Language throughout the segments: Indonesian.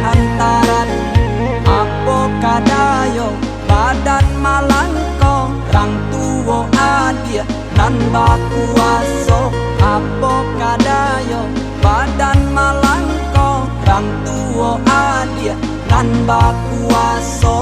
hantaran apo kadayo badan malangko rang tuwo adia nan bakuaso apo kadayo badan malangko rang tuwo adia nan bakuaso.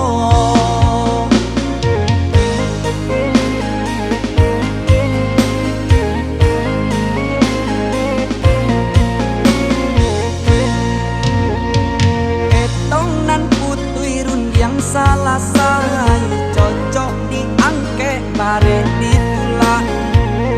Salah say cocok diangke bare ditulak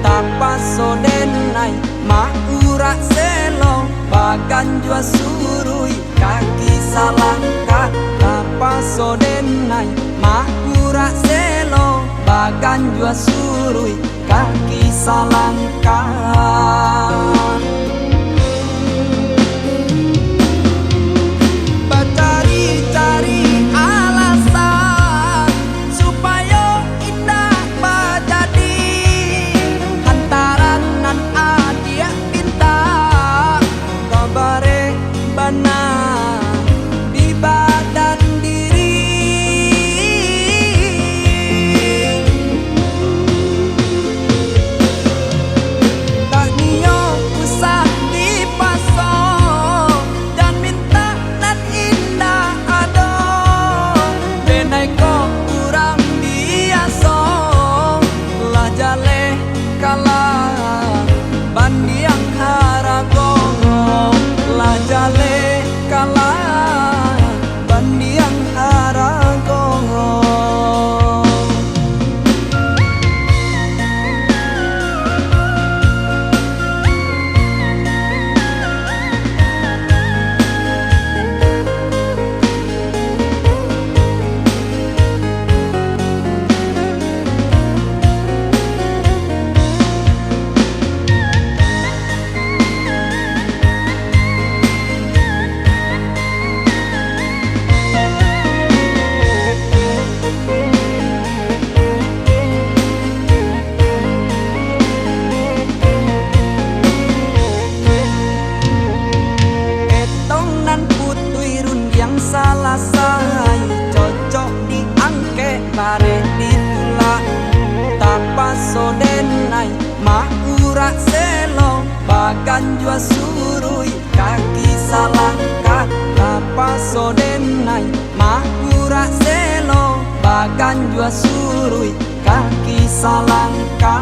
tapa sodenai maura selo bagan jua surui kaki salangka tapa sodenai maura selo bagan jua surui kaki salangka. Salah say cocok diangke bare ditulak tapa sodenai maura selo bagan jua surui kaki salangka tapa sodenai maura selo bagan jua surui kaki salangka.